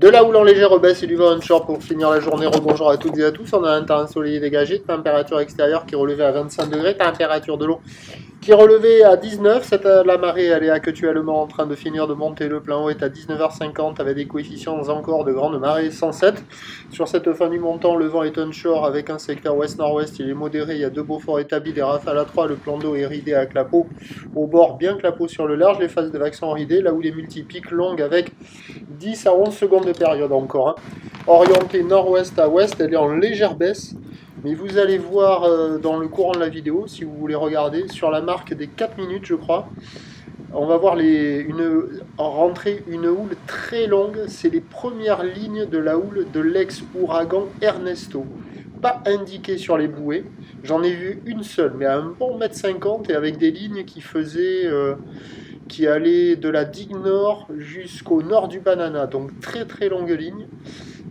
De la houle en légère baisse et du vent onshore pour finir la journée. Rebonjour à toutes et à tous. On a un temps ensoleillé dégagé, température extérieure qui est relevée à 25 degrés, température de l'eau qui est relevée à 19. La marée, elle est actuellement en train de finir de monter. Le plein haut est à 19h50 avec des coefficients encore de grande marée 107. Sur cette fin du montant, le vent est onshore avec un secteur ouest-nord-ouest. Il est modéré. Il y a deux beaux forts établis, des rafales à 3. Le plan d'eau est ridé à clapot au bord, bien clapot sur le large. Les phases de vague sont ridées. Là où les multipiques longues avec 10 à 11 secondes de période encore. Orientée nord-ouest à ouest, elle est en légère baisse. Mais vous allez voir dans le courant de la vidéo, si vous voulez regarder, sur la marque des 4 minutes, je crois, on va voir rentrer une houle très longue. C'est les premières lignes de la houle de l'ex-ouragan Ernesto. Pas indiqué sur les bouées. J'en ai vu une seule, mais à un bon 1,50 m et avec des lignes qui allaient de la digue nord jusqu'au nord du Banana. Donc très très longue ligne.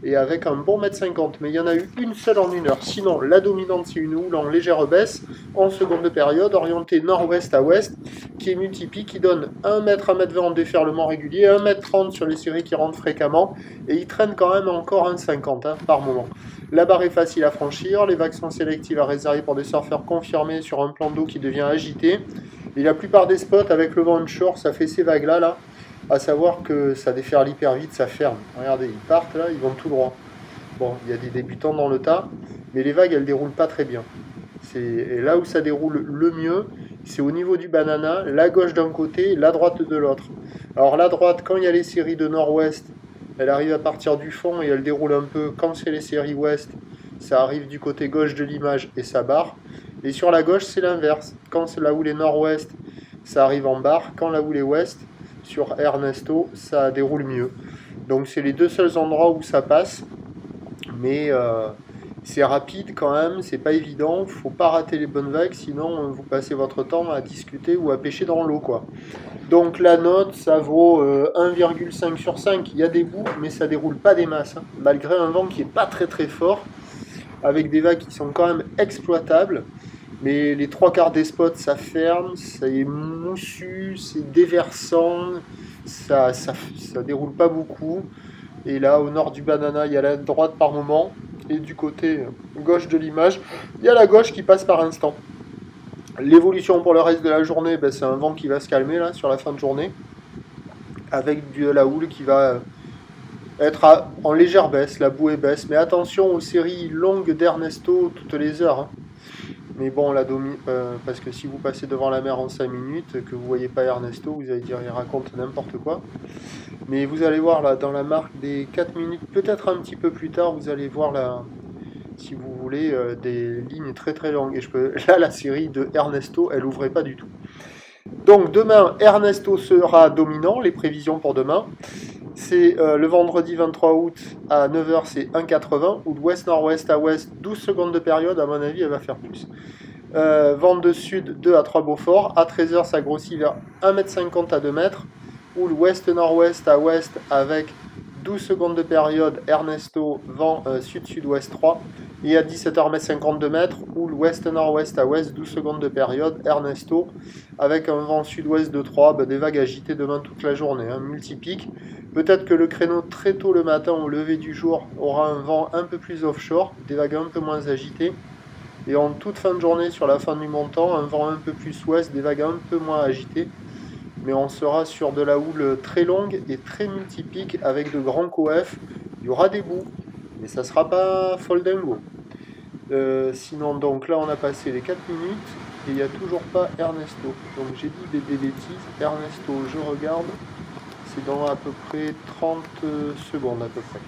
Et avec un bon 1,50 m. Mais il y en a eu une seule en 1 heure. Sinon, la dominante, c'est une houle en légère baisse, en seconde période, orientée nord-ouest à ouest, qui est multipique, qui donne 1 m à 1,20 m en déferlement régulier, 1,30 m sur les séries qui rentrent fréquemment, et il traîne quand même encore 1,50 m par moment. La barre est facile à franchir, les vagues sont sélectives à réserver pour des surfeurs confirmés sur un plan d'eau qui devient agité. Et la plupart des spots, avec le vent onshore, ça fait ces vagues-là, là. À savoir que ça déferle hyper vite, ça ferme. Regardez, ils partent là, ils vont tout droit. Bon, il y a des débutants dans le tas, mais les vagues, elles déroulent pas très bien. Et là où ça déroule le mieux, c'est au niveau du Banana, la gauche d'un côté, la droite de l'autre. Alors la droite, quand il y a les séries de nord-ouest, elle arrive à partir du fond et elle déroule un peu. Quand c'est les séries ouest, ça arrive du côté gauche de l'image et ça barre. Et sur la gauche, c'est l'inverse. Quand c'est la houle est nord-ouest, ça arrive en barre. Quand la houle est ouest, sur Ernesto, ça déroule mieux. Donc c'est les deux seuls endroits où ça passe. Mais c'est rapide quand même, c'est pas évident. Faut pas rater les bonnes vagues, sinon vous passez votre temps à discuter ou à pêcher dans l'eau, quoi. Donc la note, ça vaut 1,5 sur 5. Il y a des bouts, mais ça déroule pas des masses. Malgré un vent qui est pas très très fort, avec des vagues qui sont quand même exploitables. Mais les 3/4 des spots, ça ferme, ça est moussu, c'est déversant, ça déroule pas beaucoup. Et là, au nord du Banana, il y a la droite par moment. Et du côté gauche de l'image, il y a la gauche qui passe par instant. L'évolution pour le reste de la journée, ben, c'est un vent qui va se calmer là, sur la fin de journée. Avec de la houle qui va être en légère baisse, la bouée baisse. Mais attention aux séries longues d'Ernesto toutes les heures. Mais bon, parce que si vous passez devant la mer en 5 minutes, que vous voyez pas Ernesto, vous allez dire il raconte n'importe quoi. Mais vous allez voir là, dans la marque des 4 minutes, peut-être un petit peu plus tard, vous allez voir là, si vous voulez, des lignes très très longues. Et là, la série de Ernesto, elle ouvrait pas du tout. Donc demain, Ernesto sera dominant, les prévisions pour demain. C'est le vendredi 23 août à 9h, c'est 1,80. Ou de ouest-nord-ouest à ouest, 12 secondes de période. À mon avis, elle va faire plus. Vent de sud, 2 à 3 Beaufort. À 13h, ça grossit vers 1,50 m à 2 m. Ou l'ouest-nord-ouest à ouest avec 12 secondes de période. Ernesto, vent sud-sud-ouest 3. Et à 17h, 52 m. Ou l'ouest-nord-ouest à ouest, 12 secondes de période. Ernesto, avec un vent sud-ouest de 3. Des vagues agitées demain toute la journée. Multipique. Peut-être que le créneau très tôt le matin au lever du jour aura un vent un peu plus offshore, des vagues un peu moins agitées. Et en toute fin de journée, sur la fin du montant, un vent un peu plus ouest, des vagues un peu moins agitées. Mais on sera sur de la houle très longue et très multipique avec de grands coef. Il y aura des bouts, mais ça ne sera pas folle dingo. Sinon, donc là, on a passé les 4 minutes et il n'y a toujours pas Ernesto. Donc j'ai dit des bêtises. Ernesto, je regarde. C'est dans à peu près 30 secondes à peu près.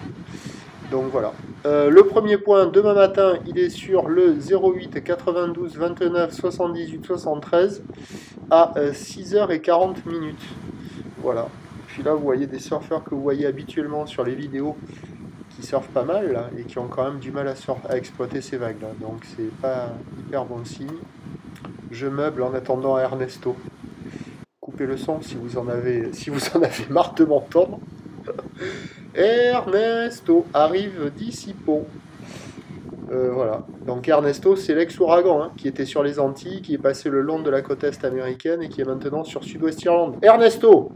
Donc voilà. Le premier point, demain matin, il est sur le 08 92 29 78 73 à 6h40. Voilà. Puis là, vous voyez des surfeurs que vous voyez habituellement sur les vidéos qui surfent pas mal là, et qui ont quand même du mal à exploiter ces vagues là. Donc c'est pas hyper bon signe. Je meuble en attendant Ernesto. Coupez le son si vous en avez marre de m'entendre. Ernesto arrive d'ici peu. Voilà. Donc Ernesto, c'est l'ex-ouragan qui était sur les Antilles, qui est passé le long de la côte est américaine et qui est maintenant sur Sud-Ouest Irlande. Ernesto!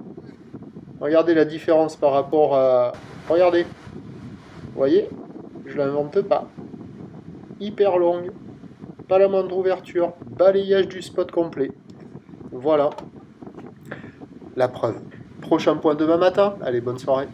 Regardez la différence par rapport à... Regardez. Vous voyez? Je l'invente pas. Hyper longue. Pas la moindre ouverture. Balayage du spot complet. Voilà. La preuve. Prochain point demain matin. Allez, bonne soirée.